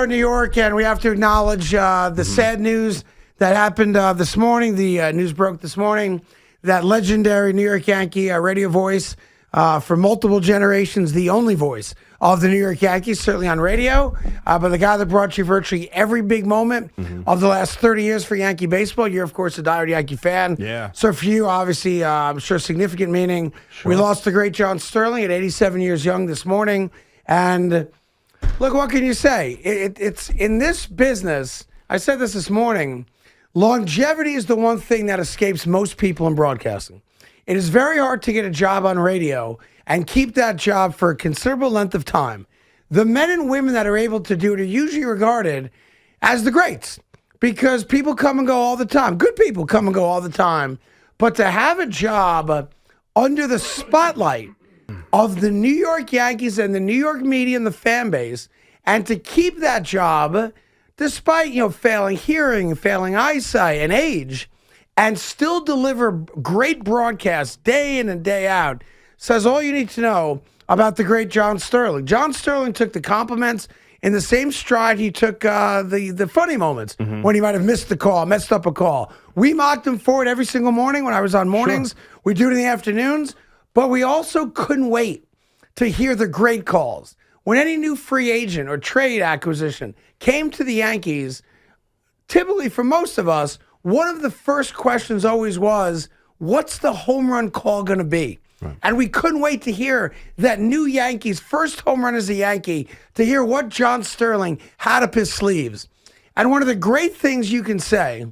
are in New York, and we have to acknowledge the sad news that happened this morning. The news broke this morning that legendary New York Yankee radio voice for multiple generations, the only voice of the New York Yankees, certainly on radio, but the guy that brought you virtually every big moment of the last 30 years for Yankee baseball. You're, of course, a diehard Yankee fan. Yeah. So for you, obviously, I'm sure significant meaning. Sure. We lost the great John Sterling at 87 years young this morning. And look, what can you say? It's in this business, I said this morning, longevity is the one thing that escapes most people in broadcasting. It is very hard to get a job on radio and keep that job for a considerable length of time. The men and women that are able to do it are usually regarded as the greats because people come and go all the time. Good people come and go all the time. But to have a job under the spotlight of the New York Yankees and the New York media and the fan base, and to keep that job despite, failing hearing, failing eyesight, and age, and still deliver great broadcasts day in and day out, says all you need to know about the great John Sterling. John Sterling took the compliments in the same stride he took the funny moments when he might have missed up a call. We mocked him for it every single morning when I was on mornings. Sure. We do it in the afternoons. But we also couldn't wait to hear the great calls. When any new free agent or trade acquisition came to the Yankees, typically for most of us, one of the first questions always was, what's the home run call going to be? Right. And we couldn't wait to hear that new Yankees, first home run as a Yankee, to hear what John Sterling had up his sleeves. And one of the great things you can say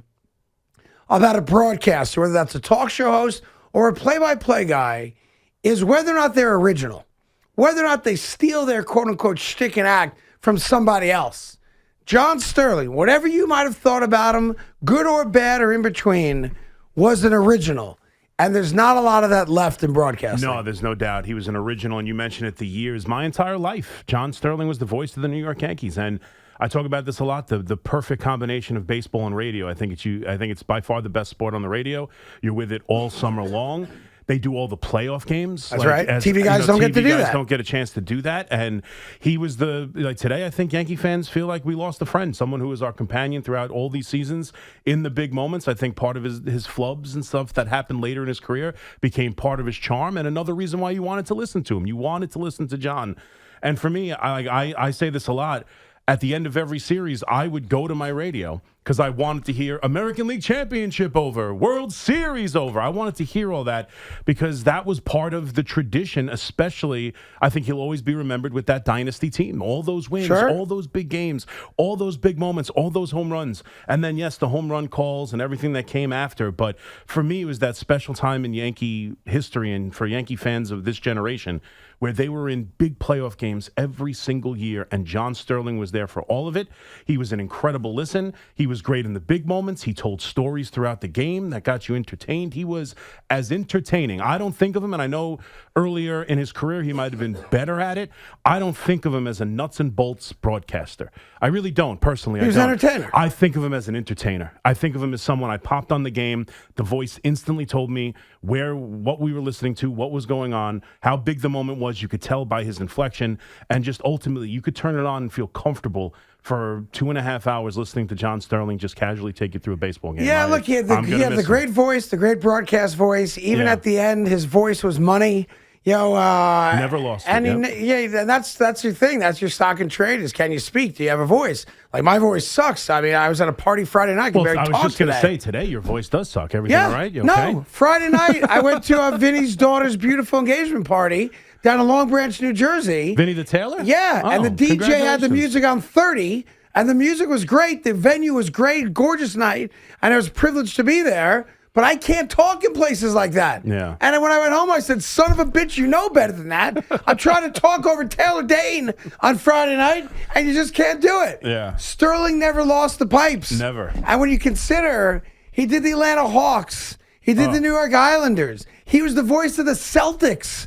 about a broadcaster, whether that's a talk show host or a play-by-play guy, is whether or not they're original, whether or not they steal their quote-unquote shtick and act from somebody else. John Sterling, whatever you might have thought about him, good or bad or in between, was an original. And there's not a lot of that left in broadcasting. No, there's no doubt. He was an original, and you mentioned it, the years. My entire life, John Sterling was the voice of the New York Yankees. And I talk about this a lot, the perfect combination of baseball and radio. I think it's by far the best sport on the radio. You're with it all summer long. They do all the playoff games. That's right. TV guys don't get to do that. TV guys don't get a chance to do that. And he was today I think Yankee fans feel like we lost a friend, someone who was our companion throughout all these seasons in the big moments. I think part of his flubs and stuff that happened later in his career became part of his charm, and another reason why you wanted to listen to him. You wanted to listen to John. And for me, I say this a lot. At the end of every series, I would go to my radio because I wanted to hear American League Championship over, World Series over. I wanted to hear all that because that was part of the tradition, especially I think he'll always be remembered with that dynasty team. All those wins, sure, all those big games, all those big moments, all those home runs. And then, yes, the home run calls and everything that came after. But for me, it was that special time in Yankee history and for Yankee fans of this generation where they were in big playoff games every single year, and John Sterling was there for all of it. He was an incredible listen. He was great in the big moments. He told stories throughout the game that got you entertained. He was as entertaining. I don't think of him, and I know earlier in his career he might have been better at it. I don't think of him as a nuts and bolts broadcaster. I really don't, personally. He was an entertainer. I think of him as an entertainer. I think of him as someone I popped on the game. The voice instantly told me what we were listening to, what was going on, how big the moment was. You could tell by his inflection, and just ultimately you could turn it on and feel comfortable for 2.5 hours listening to John Sterling just casually take you through a baseball game. Yeah, look, he had the great voice, the great broadcast voice. Even at the end, his voice was money. Never lost it. And that's your thing. That's your stock and trade is, can you speak? Do you have a voice? Like, my voice sucks. I mean, I was at a party Friday night. I was just going to say, today your voice does suck. Everything all right? You okay? No, Friday night, I went to Vinny's daughter's beautiful engagement party down in Long Branch, New Jersey. Vinny the Tailor? Yeah, and the DJ had the music on 30, and the music was great. The venue was great, gorgeous night, and I was privileged to be there. But I can't talk in places like that. Yeah. And when I went home, I said, son of a bitch, you know better than that. I'm trying to talk over Taylor Dane on Friday night, and you just can't do it. Yeah. Sterling never lost the pipes. Never. And when you consider, he did the Atlanta Hawks. He did the New York Islanders. He was the voice of the Celtics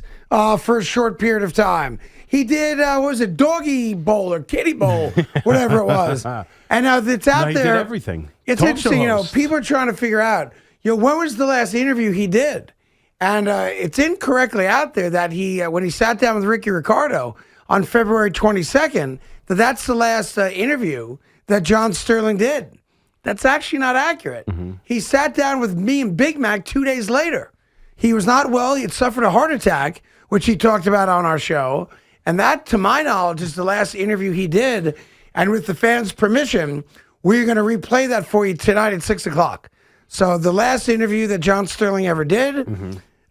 for a short period of time. He did, what was it, Doggy Bowl or Kitty Bowl, whatever it was. And now it's out there. He did everything. It's interesting, people are trying to figure out, when was the last interview he did? And it's incorrectly out there that he, when he sat down with Ricky Ricardo on February 22nd that that's the last interview that John Sterling did. That's actually not accurate. He sat down with me and Big Mac 2 days later. He was not well. He had suffered a heart attack, which he talked about on our show. And that, to my knowledge, is the last interview he did. And with the fans' permission, we're going to replay that for you tonight at 6 o'clock. So the last interview that John Sterling ever did,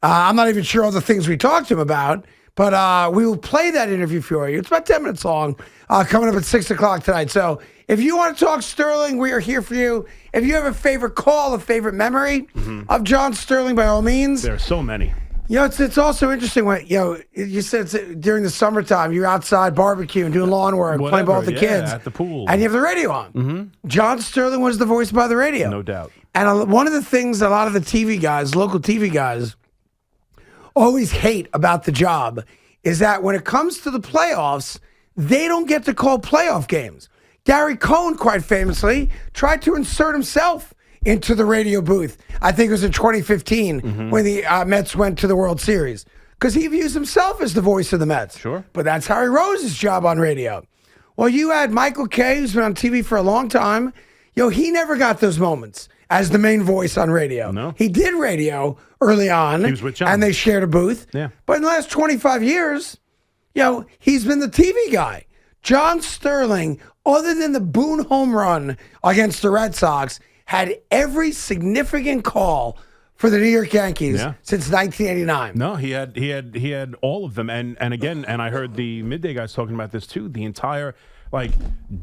I'm not even sure all the things we talked to him about, but we will play that interview for you. It's about 10 minutes long, coming up at 6 o'clock tonight. So if you want to talk Sterling, we are here for you. If you have a favorite call, a favorite memory of John Sterling, by all means. There are so many. You know, it's also interesting when, you said it's during the summertime, you're outside barbecuing, doing lawn work, playing ball with the kids. At the pool. And you have the radio on. John Sterling was the voice by the radio. No doubt. And one of the things a lot of the TV guys, local TV guys, always hate about the job is that when it comes to the playoffs, they don't get to call playoff games. Gary Cohen, quite famously, tried to insert himself into the radio booth. I think it was in 2015 when the Mets went to the World Series. Because he views himself as the voice of the Mets. Sure. But that's Harry Rose's job on radio. Well, you had Michael Kay, who's been on TV for a long time. He never got those moments as the main voice on radio. No. He did radio early on. He was with John. And they shared a booth. Yeah. But in the last 25 years, he's been the TV guy. John Sterling, other than the Boone home run against the Red Sox, had every significant call for the New York Yankees since 1989. No, he had all of them, and again, and I heard the midday guys talking about this too. The entire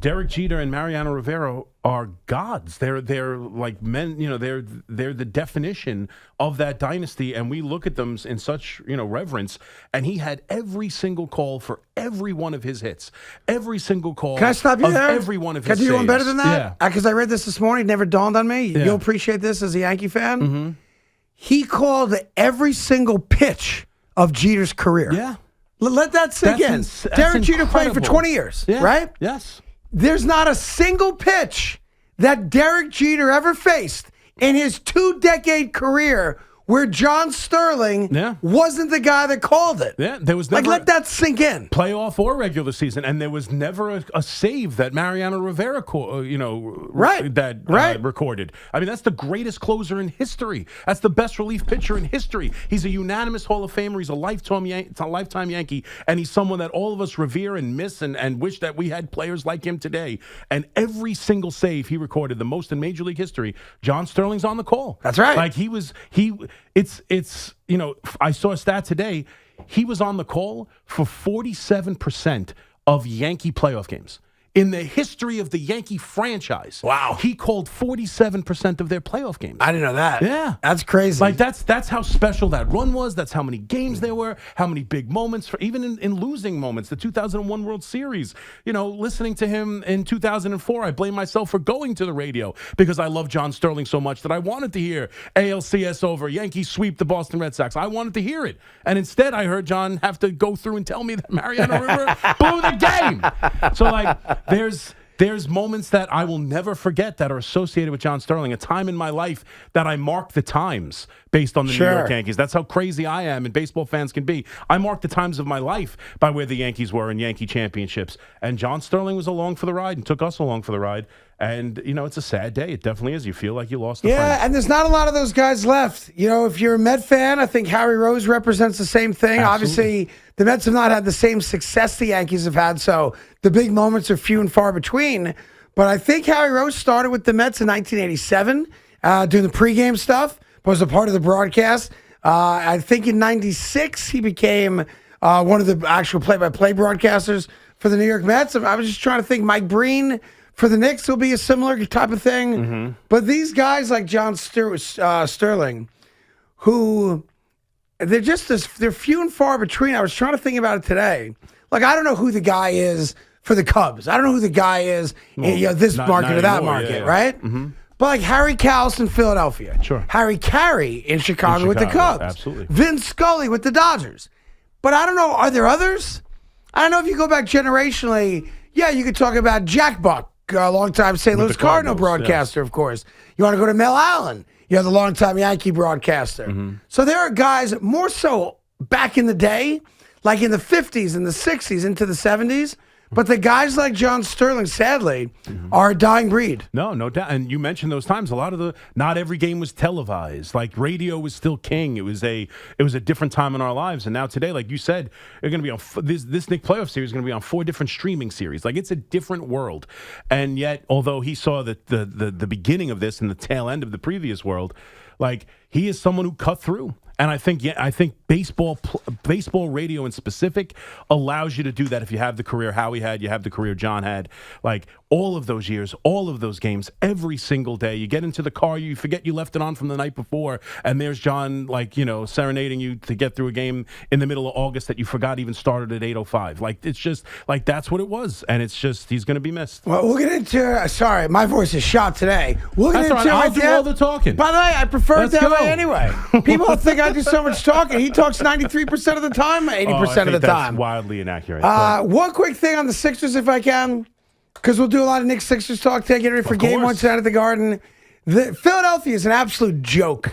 Derek Jeter and Mariano Rivera are gods. They're like men. They're the definition of that dynasty, and we look at them in such reverence. And he had every single call for every one of his hits, every single call. Can I stop you there? Every one of his. Can I do one better than that? Yeah, because I read this morning. It never dawned on me. You'll appreciate this as a Yankee fan. He called every single pitch of Jeter's career. Yeah. Let that sink in. Derek Jeter played for 20 years, right? Yes. There's not a single pitch that Derek Jeter ever faced in his 2-decade career where John Sterling wasn't the guy that called it. Yeah, there was never let that sink in. Playoff or regular season, and there was never a save that Mariano Rivera, recorded. I mean, that's the greatest closer in history. That's the best relief pitcher in history. He's a unanimous Hall of Famer. He's a lifetime Yankee, and he's someone that all of us revere and miss and wish that we had players like him today. And every single save he recorded, the most in Major League history, John Sterling's on the call. That's right. I saw a stat today. He was on the call for 47% of Yankee playoff games. In the history of the Yankee franchise. Wow. He called 47% of their playoff games. I didn't know that. Yeah. That's crazy. That's how special that run was. That's how many games there were, how many big moments, for even in losing moments. The 2001 World Series, listening to him in 2004, I blame myself for going to the radio because I love John Sterling so much that I wanted to hear ALCS over, Yankees sweep the Boston Red Sox. I wanted to hear it. And instead, I heard John have to go through and tell me that Mariano Rivera blew the game. So, there's moments that I will never forget that are associated with John Sterling, a time in my life that I mark the times based on the New York Yankees. That's how crazy I am, and baseball fans can be. I mark the times of my life by where the Yankees were in Yankee championships. And John Sterling was along for the ride and took us along for the ride. And, it's a sad day. It definitely is. You feel like you lost a friend. Yeah, and there's not a lot of those guys left. If you're a Met fan, I think Harry Rose represents the same thing. Absolutely. Obviously, the Mets have not had the same success the Yankees have had, so the big moments are few and far between. But I think Harry Rose started with the Mets in 1987, doing the pregame stuff, was a part of the broadcast. I think in 96, he became one of the actual play-by-play broadcasters for the New York Mets. I was just trying to think, Mike Breen for the Knicks will be a similar type of thing. But these guys like John Sterling, who they're few and far between. I was trying to think about it today. I don't know who the guy is for the Cubs. I don't know who the guy is in this market or that market, right? But like Harry Kalas in Philadelphia. Sure. Harry Carey in Chicago with the Cubs. Absolutely. Vince Scully with the Dodgers. But I don't know, are there others? I don't know if you go back generationally. Yeah, you could talk about Jack Buck, a longtime St. Louis Cardinal broadcaster, of course. You want to go to Mel Allen. You're the longtime Yankee broadcaster. So there are guys more so back in the day, like in the 50s and the 60s into the 70s. But the guys like John Sterling, sadly, are a dying breed. No doubt. And you mentioned those times. Not every game was televised. Like radio was still king. It was a different time in our lives. And now today, like you said, they're going to be on this Knicks playoff series is going to be on 4 different streaming series. Like it's a different world. And yet, although he saw the beginning of this and the tail end of the previous world, like he is someone who cut through. And I think baseball radio in specific allows you to do that if you have the career Howie had, you have the career John had. Like all of those years, all of those games, every single day. You get into the car, you forget you left it on from the night before, and there's John, like, serenading you to get through a game in the middle of August that you forgot even started at 8:05. Like it's just like that's what it was, and it's just he's going to be missed. Well, we'll get into. Sorry, my voice is shot today. We'll get That's into right. I'll do all the talking. By the way, I prefer Let's it that go. way anyway. People think I do so much talking. He talks 93% of the time, 80% of the time. That's wildly inaccurate. One quick thing on the Sixers, if I can, because we'll do a lot of Knicks Sixers talk today. Get ready for Game 1 tonight at the Garden. Philadelphia is an absolute joke.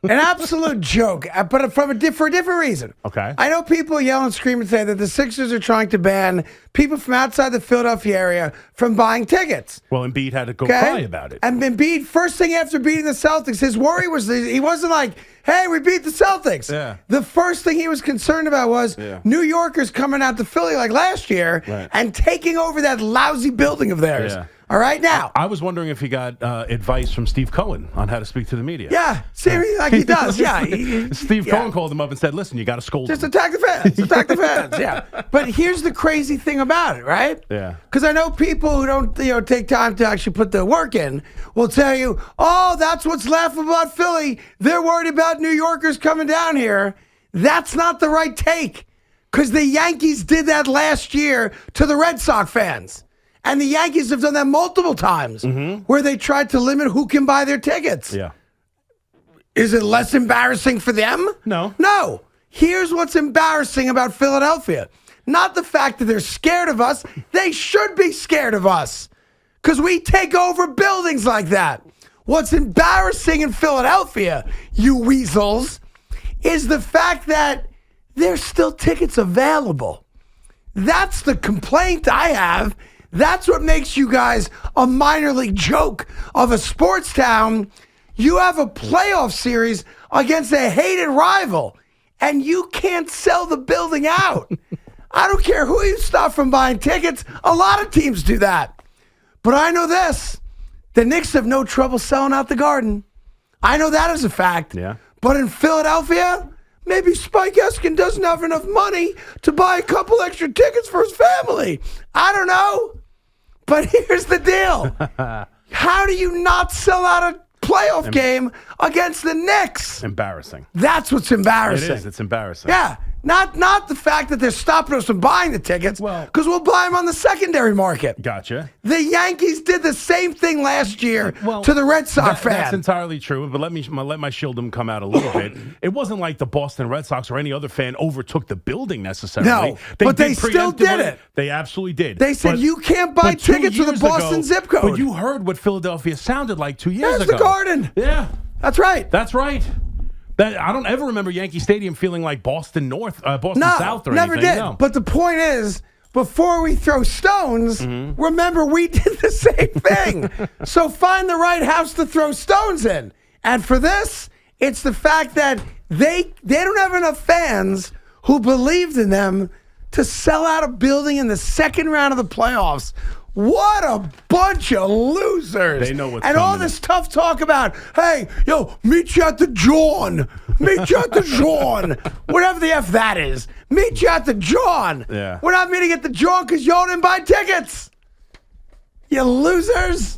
An absolute joke, but for a different reason. Okay. I know people yell and scream and say that the Sixers are trying to ban people from outside the Philadelphia area from buying tickets. Well, Embiid had to go cry about it. And Embiid, first thing after beating the Celtics, his worry was he wasn't like, hey, we beat the Celtics. Yeah. The first thing he was concerned about was New Yorkers coming out to Philly like last year and taking over that lousy building of theirs. Yeah. All right, now. I was wondering if he got advice from Steve Cohen on how to speak to the media. Yeah, see, like he does. Yeah. Steve Cohen called him up and said, listen, you got to scold Just him. attack the fans. Attack the fans. Yeah. But here's the crazy thing about it, right? Yeah. Because I know people who don't take time to actually put the work in will tell you, oh, that's what's laughable about Philly. They're worried about New Yorkers coming down here. That's not the right take. Because the Yankees did that last year to the Red Sox fans. And the Yankees have done that multiple times where they tried to limit who can buy their tickets. Yeah. Is it less embarrassing for them? No. No. Here's what's embarrassing about Philadelphia. Not the fact that they're scared of us. They should be scared of us because we take over buildings like that. What's embarrassing in Philadelphia, you weasels, is the fact that there's still tickets available. That's the complaint I have. That's what makes you guys a minor league joke of a sports town. You have a playoff series against a hated rival, and you can't sell the building out. I don't care who you stop from buying tickets. A lot of teams do that. But I know this. The Knicks have no trouble selling out the Garden. I know that is a fact. Yeah. But in Philadelphia, maybe Spike Eskin doesn't have enough money to buy a couple extra tickets for his family. I don't know. But here's the deal. How do you not sell out a playoff game against the Knicks? Embarrassing. That's what's embarrassing. It is. It's embarrassing. Yeah. Not the fact that they're stopping us from buying the tickets, because we'll buy them on the secondary market. Gotcha. The Yankees did the same thing last year to the Red Sox fans. That's entirely true, but let my shieldom come out a little bit. It wasn't like the Boston Red Sox or any other fan overtook the building necessarily. No, but they still did it. They absolutely did. They said you can't buy tickets with a Boston zip code. But you heard what Philadelphia sounded like 2 years ago. There's the Garden. Yeah. That's right. That's right. I don't ever remember Yankee Stadium feeling like Boston South or anything. Never did. No. But the point is, before we throw stones, remember we did the same thing. So find the right house to throw stones in. And for this, it's the fact that they don't have enough fans who believed in them to sell out a building in the second round of the playoffs. What a bunch of losers. They know what's and coming. all this tough talk about, hey, meet you at the John. Meet you at the John. Whatever the F that is. Meet you at the John. Yeah. We're not meeting at the John because y'all didn't buy tickets. You losers.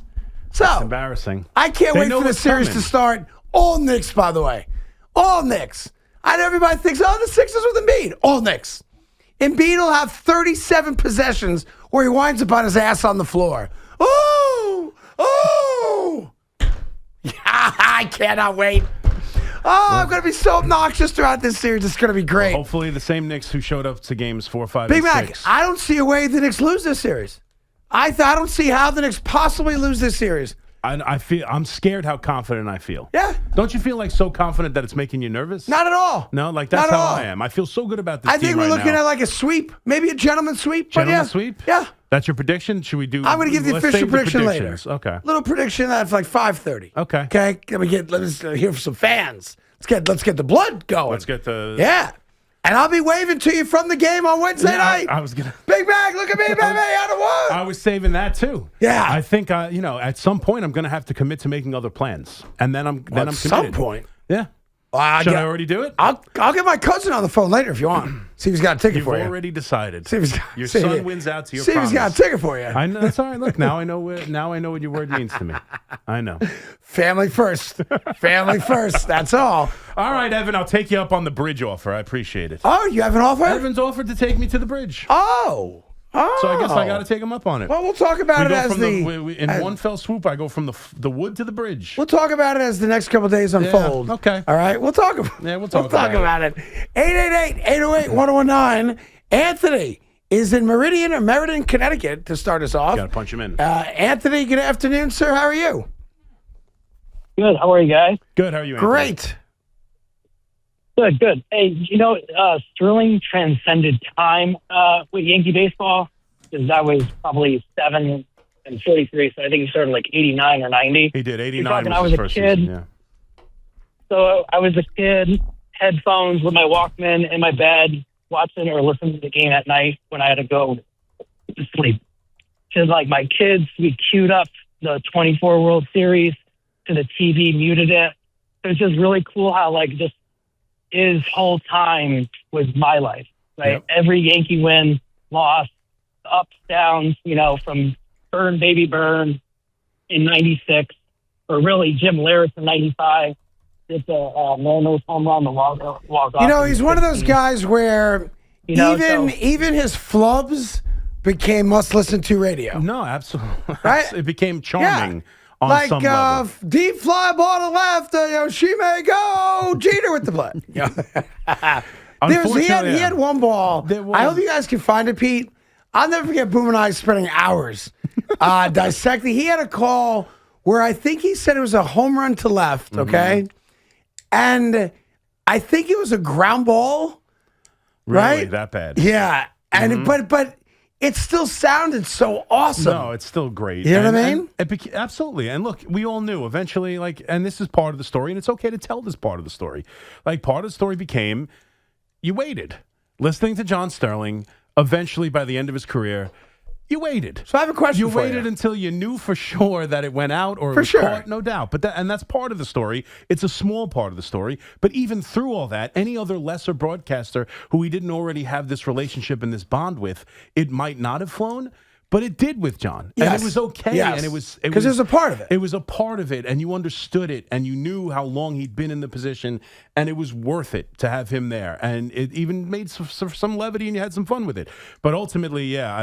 So, That's embarrassing. I can't wait for the series to start. All Knicks, by the way. All Knicks. I know everybody thinks, the Sixers with Embiid. All Knicks. Embiid will have 37 possessions where he winds up on his ass on the floor. Oh! Yeah, I cannot wait. I'm going to be so obnoxious throughout this series. It's going to be great. Hopefully the same Knicks who showed up to games 4, 5, Big and Mac, 6. I don't see a way the Knicks lose this series. I don't see how the Knicks possibly lose this series. I'm scared how confident I feel. Yeah. Don't you feel like so confident that it's making you nervous? Not at all. No, like that's Not at how all. I am. I feel so good about this I team think we're right looking now. at like a sweep, maybe a gentleman's sweep. But Gentleman's yeah. sweep? Yeah. That's your prediction? Should we do? I'm going to give the let's official save the prediction later. predictions. Okay. Little prediction that's like 5:30. Okay. Okay. Let's hear from some fans. Let's get the blood going. Let's get the. Yeah. And I'll be waving to you from the game on Wednesday night. I was gonna. Big Bag, look at me, baby. I don't want. I was saving that too. Yeah. I think at some point I'm going to have to commit to making other plans, and then I'm At committed. some point. Yeah. Should I already do it? I'll get my cousin on the phone later if you want. See if he's got a ticket You've for you. already decided. See if he's got, Your see son if- wins out to your See if promise. he's got a ticket for you. I know. That's all right. Look, now I know what your word means to me. I know. Family first. Family first. That's all. All right, Evan, I'll take you up on the bridge offer. I appreciate it. Oh, you have an offer? Evan's offered to take me to the bridge. Oh. So I guess I got to take him up on it. Well, we'll talk about it as in one fell swoop. I go from the wood to the bridge. We'll talk about it as the next couple of days unfold. okay. All right. We'll talk about Yeah, we'll talk about it. 888-808-1019. Anthony is in Meriden, Connecticut to start us off. Got to punch him in. Anthony, good afternoon, sir. How are you? Good. How are you guys? Good. How are you, Anthony? Great. Good. Hey, Sterling transcended time with Yankee baseball because I was probably 7 and 43, so I think he started like 89 or 90. He did. 89 talking, was I was his a first kid. season. Yeah. So I was a kid, headphones with my Walkman in my bed, watching or listening to the game at night when I had to go to sleep. Because like my kids, we queued up the 24 World Series to the TV, muted it. It was just really cool how like just his whole time was my life, right? Yep. Every Yankee win, loss, ups, downs, from Burn Baby Burn in 96, or really Jim Larris in 95. It's a Mariners home run, the walk off. He's one of those guys where even his flubs became must listen to radio. No, absolutely. Right? It became charming on like some level. deep fly ball to left, she may go. Jeter with the play. He had one ball. I hope you guys can find it, Pete. I'll never forget Boom and I spending hours dissecting. He had a call where I think he said it was a home run to left, okay? And I think it was a ground ball, Really? right? That bad? Yeah. And but it still sounded so awesome. No, it's still great. You know what I mean? Absolutely. And look, we all knew eventually, and this is part of the story, and it's okay to tell this part of the story. Part of the story became you waited. Listening to John Sterling, eventually by the end of his career, you waited. So I have a question You for waited you. until you knew for sure that it went out or it For was sure. caught, no doubt. But that's part of the story. It's a small part of the story. But even through all that, any other lesser broadcaster who we didn't already have this relationship and this bond with, it might not have flown. But it did with John, and Yes. it was okay, Yes. and it was because it was a part of it. It was a part of it, and you understood it, and you knew how long he'd been in the position, and it was worth it to have him there. And it even made some levity, and you had some fun with it. But ultimately, yeah,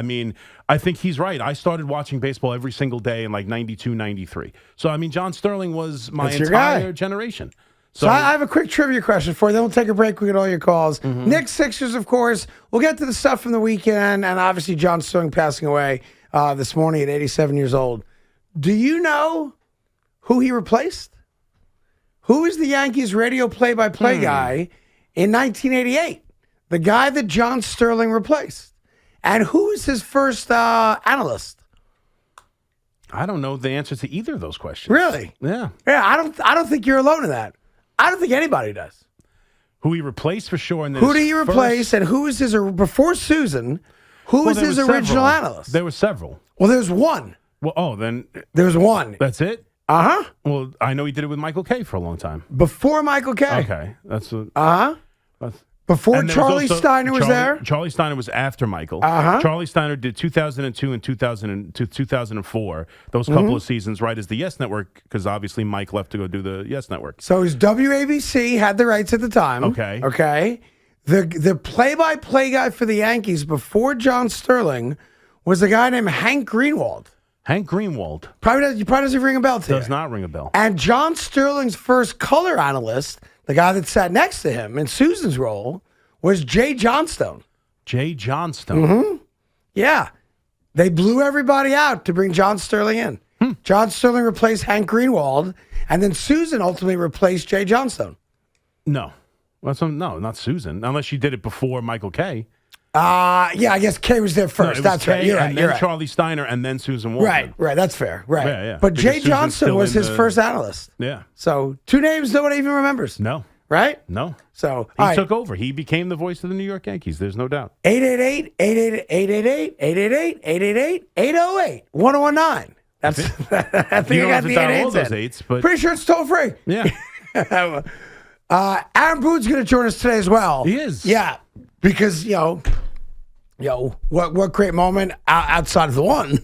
I think he's right. I started watching baseball every single day in 92, 93. So, John Sterling was my That's your guy. entire generation. So I have a quick trivia question for you. Then we'll take a break. We get all your calls. Knicks, Sixers, of course. We'll get to the stuff from the weekend, and obviously John Sterling passing away this morning at 87 years old. Do you know who he replaced? Who is the Yankees radio play-by-play guy in 1988? The guy that John Sterling replaced. And who is his first analyst? I don't know the answer to either of those questions. Really? Yeah. Yeah, I don't think you're alone in that. I don't think anybody does. Who he replaced for sure. And then Who did his he replace, first- and who is his before Susan? Who Well, was there his was original several. analyst? There were several. Well, there's one. Well, then There's one. that's it? Uh huh. Well, I know he did it with Michael Kay for a long time. Before Michael Kay. Okay. That's what. Uh huh. Before And there was Charlie also- Steiner was there. Charlie Steiner was after Michael. Uh-huh. Charlie Steiner did 2002 and 2004, those couple of seasons, right as the Yes Network, because obviously Mike left to go do the Yes Network. So his WABC had the rights at the time. Okay. Okay. The play-by-play guy for the Yankees before John Sterling was a guy named Hank Greenwald. Hank Greenwald Probably doesn't ring a bell to you. does not ring a bell. And John Sterling's first color analyst, the guy that sat next to him in Susan's role, was Jay Johnstone. Jay Johnstone. Yeah. They blew everybody out to bring John Sterling in. John Sterling replaced Hank Greenwald, and then Susan ultimately replaced Jay Johnstone. No. No, not Susan. Unless she did it before Michael Kay. Yeah, I guess Kay was there first. That's right. You're right. And You're then right. Charlie Steiner, and then Susan Waldman. Right. That's fair. Right. Yeah. But Because Jay Susan's Johnson still was in his the- first analyst. Yeah. So 2 names nobody even remembers. No. Right? No. So He took over. He became the voice of the New York Yankees. There's no doubt. 888-888-888-888-808-1019. That's I think You I don't got have the to dial all 888s those in. eights, but Pretty sure it's toll free. yeah. Aaron Boone's going to join us today as well. He is. Yeah, because what great moment outside of the one.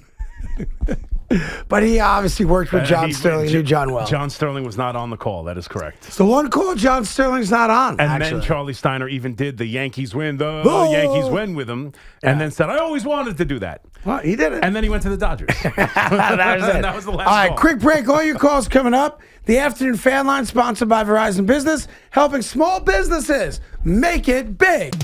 But he obviously worked with John Sterling, knew John well. John Sterling was not on the call. That is correct. So one call John Sterling's not on. And actually. then Charlie Steiner even did the Yankees win, Oh! Yankees win with him, and then said, I always wanted to do that. Well, he did it. And then he went to the Dodgers. That was it. That was the last All right, call. quick break. All your calls coming up. The Afternoon Fan Line, sponsored by Verizon Business, helping small businesses make it big.